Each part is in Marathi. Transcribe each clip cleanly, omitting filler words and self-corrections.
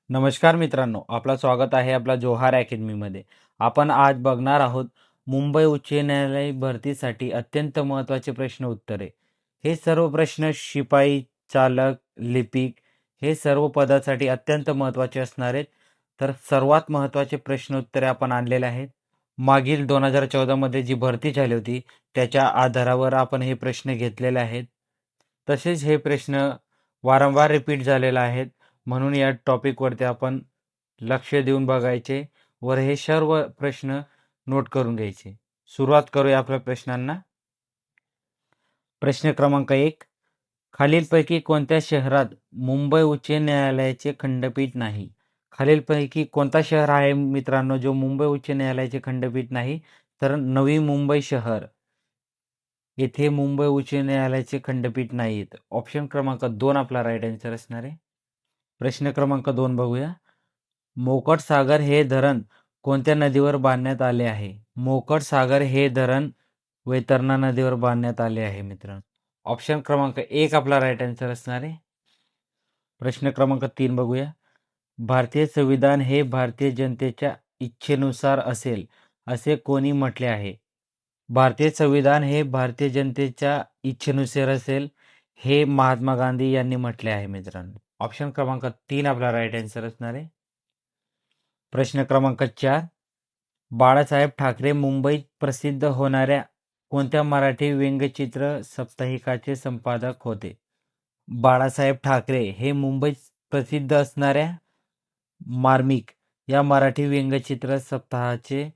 नमस्कार मित्रांनो, आपलं स्वागत आहे आपल्या जोहार अकॅडमीमध्ये. आपण आज बघणार आहोत मुंबई उच्च न्यायालय भरतीसाठी अत्यंत महत्त्वाचे प्रश्न उत्तरे. हे सर्व प्रश्न शिपाई, चालक, लिपिक हे सर्व पदासाठी अत्यंत महत्त्वाचे असणार आहेत. तर सर्वात महत्त्वाचे प्रश्न उत्तरे आपण आणलेले आहेत. मागील 2014 मध्ये जी भरती झाली होती त्याच्या आधारावर आपण हे प्रश्न घेतलेले आहेत. तसेच हे प्रश्न वारंवार रिपीट झालेले आहेत. म्हणून या टॉपिकवरती आपण लक्ष देऊन बघायचे व हे सर्व प्रश्न नोट करून घ्यायचे. सुरुवात करूया आपल्या प्रश्नांना. प्रश्न क्रमांक 1. खालीलपैकी कोणत्या शहरात मुंबई उच्च न्यायालयाचे खंडपीठ नाही? खालीलपैकी कोणता शहर आहे मित्रांनो जो मुंबई उच्च न्यायालयाचे खंडपीठ नाही? तर नवी मुंबई शहर येथे मुंबई उच्च न्यायालयाचे खंडपीठ नाहीत. ऑप्शन क्रमांक 2 आपला राईट आन्सर असणार आहे. प्रश्न क्रमांक 2 बघूया. मोकट सागर हे धरण कोणत्या नदीवर बांधण्यात आले आहे? मोकट सागर हे धरण वैतरणा नदीवर बांधण्यात आले आहे मित्रांनो. ऑप्शन क्रमांक 1 आपला राईट आन्सर असणार आहे. प्रश्न क्रमांक 3 बघूया. भारतीय संविधान हे भारतीय जनतेच्या इच्छेनुसार असेल असे कोणी म्हटले आहे? भारतीय संविधान हे भारतीय जनतेच्या इच्छेनुसार असेल हे महात्मा गांधी यांनी म्हटले आहे मित्रांनो. ऑप्शन क्रमांक 3 आपला राईट आन्सर असणार आहे. प्रश्न क्रमांक 4. बाळासाहेब ठाकरे मुंबईत प्रसिद्ध होणाऱ्या कोणत्या मराठी व्यंगचित्र साप्ताहिकाचे संपादक होते? बाळासाहेब ठाकरे हे मुंबईत प्रसिद्ध असणाऱ्या मार्मिक या मराठी व्यंगचित्र सप्ताहाचे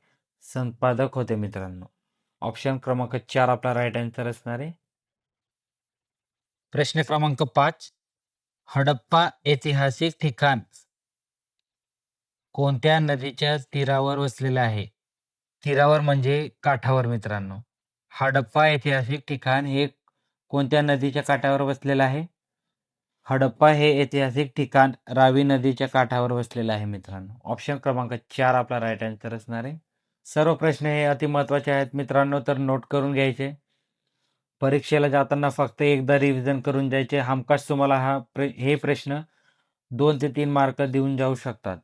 संपादक होते मित्रांनो. ऑप्शन क्रमांक 4 आपला राईट आन्सर असणार आहे. प्रश्न क्रमांक 5. हडप्पा ऐतिहासिक ठिकाण कोणत्या नदीच्या तीरावर वसलेले आहे? तीरावर म्हणजे काठावर मित्रांनो. हडप्पा ऐतिहासिक ठिकाण हे कोणत्या नदीच्या काठावर वसलेलं आहे? हडप्पा हे ऐतिहासिक ठिकाण रावी नदीच्या काठावर वसलेलं आहे मित्रांनो. ऑप्शन क्रमांक 4 आपला राईट आन्सर असणार आहे. सर्व प्रश्न हे अतिमहत्वाचे आहेत मित्रांनो, तर नोट करून घ्यायचे. परीक्षेला जाताना फक्त एकदा रिव्हिजन करून द्यायचे. हमखास तुम्हाला हे प्रश्न 2 ते 3 मार्क देऊन जाऊ शकतात.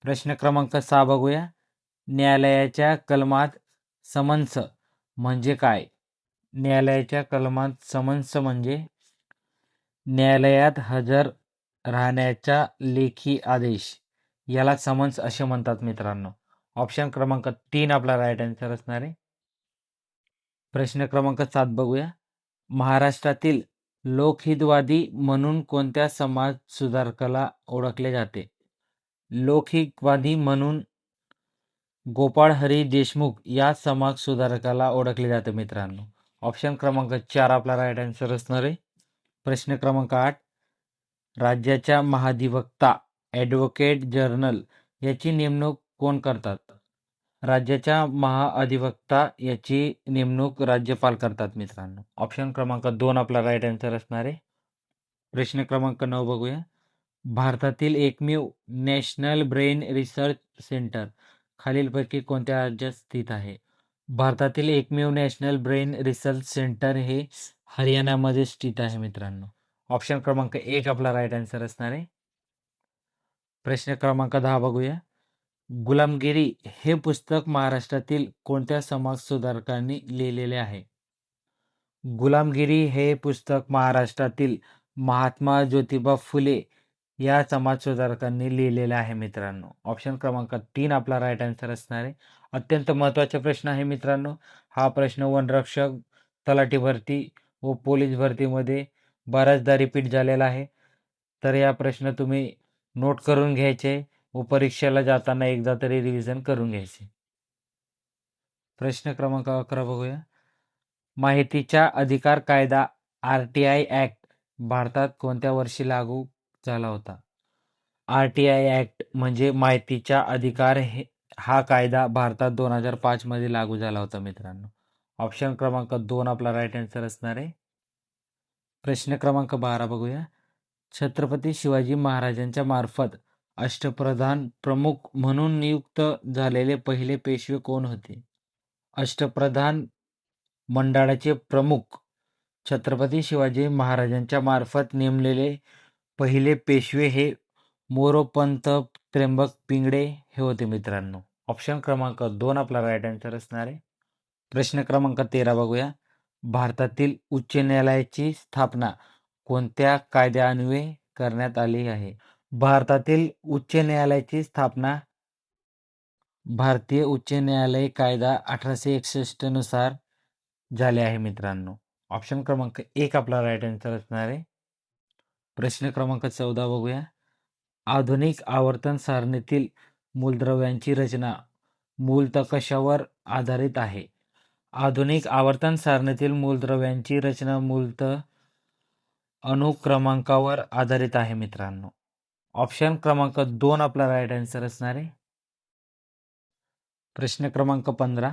प्रश्न क्रमांक 6 बघूया. न्यायालयाच्या कलमात समन्स म्हणजे काय? न्यायालयाच्या कलमात समन्स म्हणजे न्यायालयात हजर राहण्याचा लेखी आदेश, याला समन्स असे म्हणतात मित्रांनो. ऑप्शन क्रमांक 3 आपला राईट आन्सर असणार आहे. प्रश्न क्रमांक 7 बघूया. महाराष्ट्रातील लोकहितवादी म्हणून कोणत्या समाज सुधारकाला ओळखले जाते? लोकहितवादी म्हणून गोपाळ हरी देशमुख या समाज सुधारकाला ओळखले जाते मित्रांनो. ऑप्शन क्रमांक 4 आपला राईट आन्सर असणार आहे. प्रश्न क्रमांक 8. राज्याच्या महाधिवक्ता ॲडव्होकेट जनरल याची नेमणूक कोण करतात? राज्याच्या महाअधिवक्ता याची नेमणूक राज्यपाल करतात मित्रांनो. ऑप्शन क्रमांक 2 आपला राईट आन्सर असणार आहे. प्रश्न क्रमांक 9 बघूया. भारतातील एकमेव नॅशनल ब्रेन रिसर्च सेंटर खालीलपैकी कोणत्या राज्यात स्थित आहे? भारतातील एकमेव नॅशनल ब्रेन रिसर्च सेंटर हे हरियाणामध्ये स्थित आहे मित्रांनो. ऑप्शन क्रमांक 1 आपला राईट आन्सर असणार आहे. प्रश्न क्रमांक 10 बघूया. गुलामगिरी हे पुस्तक महाराष्ट्रातील कोणत्या समाज सुधारकांनी लिहिलेले आहे? गुलामगिरी हे पुस्तक महाराष्ट्रातील महात्मा ज्योतिबा फुले या समाज सुधारकांनी लिहिलेले आहे मित्रांनो. ऑप्शन क्रमांक 3 आपला राईट आन्सर असणार आहे. अत्यंत महत्त्वाचा प्रश्न आहे मित्रांनो. हा प्रश्न वनरक्षक, तलाठी भरती व पोलीस भरतीमध्ये बऱ्याचदा रिपीट झालेला आहे. तर या प्रश्न तुम्ही नोट करून घ्यायचे व परीक्षेला जाताना एकदा तरी रिव्हिजन करून घ्यायचे. प्रश्न क्रमांक 11 बघूया. माहितीचा अधिकार कायदा RTI ॲक्ट भारतात कोणत्या वर्षी लागू झाला होता? RTI ॲक्ट म्हणजे माहितीचा अधिकार हा कायदा भारतात 2005 मध्ये लागू झाला होता मित्रांनो. ऑप्शन क्रमांक 2 आपला राईट आन्सर असणार आहे. प्रश्न क्रमांक 12 बघूया. छत्रपती शिवाजी महाराजांच्या मार्फत अष्टप्रधान प्रमुख म्हणून नियुक्त झालेले पहिले पेशवे कोण होते? अष्टप्रधान मंडळाचे प्रमुख छत्रपती शिवाजी महाराजांच्या मार्फत नेमलेले पहिले पेशवे हे मोरोपंत त्र्यंबक पिंगळे हे होते मित्रांनो. ऑप्शन क्रमांक 2 आपला राईट आन्सर असणार आहे. प्रश्न क्रमांक 13 बघूया. भारतातील उच्च न्यायालयाची स्थापना कोणत्या कायद्यान्वये करण्यात आली आहे? भारतातील उच्च न्यायालयाची स्थापना भारतीय उच्च न्यायालय कायदा 1861 नुसार झाले आहे मित्रांनो. ऑप्शन क्रमांक 1 आपला राईट आन्सर असणार आहे. प्रश्न क्रमांक 14 बघूया. आधुनिक आवर्तन सारणीतील मूलद्रव्यांची रचना मूलतः कशावर आधारित आहे? आधुनिक आवर्तन सारणीतील मूलद्रव्यांची रचना मूलतः अनुक्रमांकावर आधारित आहे मित्रांनो. ऑप्शन क्रमांक 2 आपला राईट आन्सर असणार आहे. प्रश्न क्रमांक 15.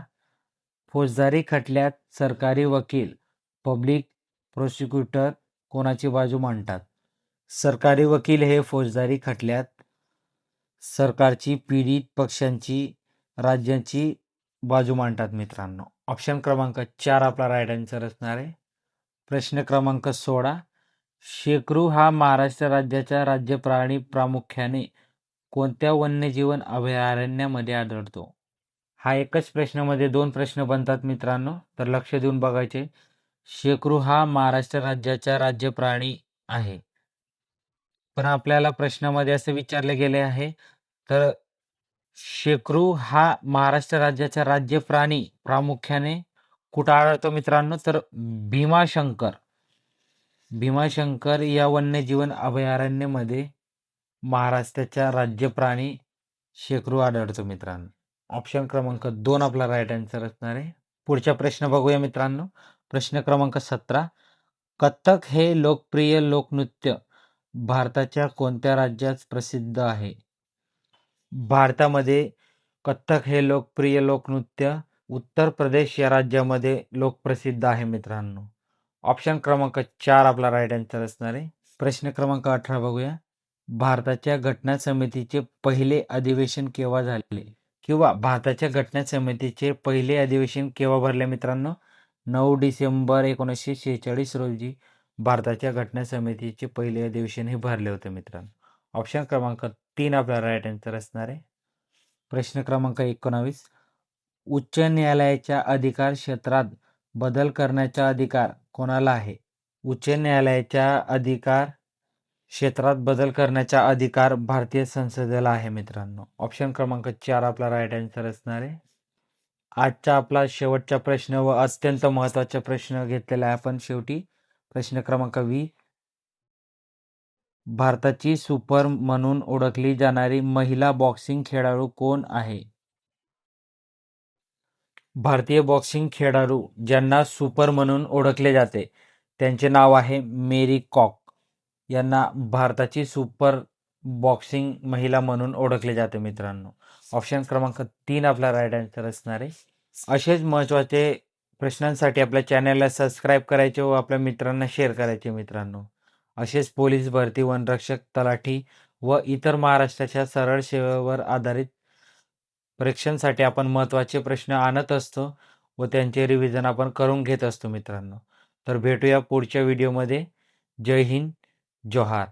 फौजदारी खटल्यात सरकारी वकील पब्लिक प्रोसिक्युटर कोणाची बाजू मांडतात? सरकारी वकील हे फौजदारी खटल्यात सरकारची, पीडित पक्षांची, राज्याची बाजू मांडतात मित्रांनो. ऑप्शन क्रमांक 4 आपला राईट आन्सर असणार आहे. प्रश्न क्रमांक 16. शेकरू हा महाराष्ट्र राज्याचा राज्य प्राणी प्रामुख्याने कोणत्या वन्यजीवन अभयारण्यामध्ये आढळतो? हा एकच प्रश्नामध्ये 2 प्रश्न बनतात मित्रांनो, तर लक्ष देऊन बघायचे. शेकरू हा महाराष्ट्र राज्याचा राज्य प्राणी आहे, पण आपल्याला प्रश्नामध्ये असे विचारले गेले आहे, तर शेकरू हा महाराष्ट्र राज्याचा राज्य प्राणी प्रामुख्याने कुठं आढळतो मित्रांनो? तर भीमाशंकर या वन्यजीवन अभयारण्यामध्ये महाराष्ट्राच्या राज्य प्राणी शेकरू आढळतो मित्रांनो. ऑप्शन क्रमांक 2 आपला राईट आन्सर असणार आहे. पुढचा प्रश्न बघूया मित्रांनो. प्रश्न क्रमांक 17. कथ्थक हे लोकप्रिय लोकनृत्य भारताच्या कोणत्या राज्यात प्रसिद्ध आहे? भारतामध्ये कथ्थक हे लोकप्रिय लोकनृत्य उत्तर प्रदेश या राज्यामध्ये लोकप्रसिद्ध आहे मित्रांनो. ऑप्शन क्रमांक 4 आपला राईट आन्सर असणार आहे. प्रश्न क्रमांक 18 बघूया. भारताच्या घटना समितीचे पहिले अधिवेशन केव्हा झाले? किंवा भारताच्या घटना समितीचे पहिले अधिवेशन केव्हा भरले मित्रांनो? 9 डिसेंबर 1946 रोजी भारताच्या घटना समितीचे पहिले अधिवेशन हे भरले होते मित्रांनो. ऑप्शन क्रमांक 3 आपला राईट आन्सर असणार आहे. प्रश्न क्रमांक 19. उच्च न्यायालयाच्या अधिकार क्षेत्रात बदल करण्याचा अधिकार कोणाला आहे? उच्च न्यायालयाच्या अधिकार क्षेत्रात बदल करण्याचा अधिकार भारतीय संसदेला आहे मित्रांनो. ऑप्शन क्रमांक 4 आपला राईट आन्सर असणार आहे. आजचा आपला शेवटचा प्रश्न व अत्यंत महत्त्वाचा प्रश्न घेतलेला आहे आपण शेवटी. प्रश्न क्रमांक 20. भारताची सुपर म्हणून ओळखली जाणारी महिला बॉक्सिंग खेळाडू कोण आहे? भारतीय बॉक्सिंग खेळाडू ज्यांना सुपर म्हणून ओळखले जाते त्यांचे नाव आहे मेरी कॉक. यांना भारताची सुपर बॉक्सिंग महिला म्हणून ओळखले जाते मित्रांनो. ऑप्शन क्रमांक 3 आपला राईट आन्सर असणार आहे. असेच महत्त्वाचे प्रश्नांसाठी आपल्या चॅनलला सबस्क्राईब करायचे व आपल्या मित्रांना शेअर करायचे मित्रांनो. असेच पोलीस भरती, वनरक्षक, तलाठी व इतर महाराष्ट्राच्या सरळ सेवेवर आधारित परीक्षांसाठी आपण महत्त्वाचे प्रश्न आणत असतो व त्यांचे रिव्हिजन आपण करून घेत असतो मित्रांनो. तर भेटूया पुढच्या व्हिडिओमध्ये. जय हिंद, जोहार.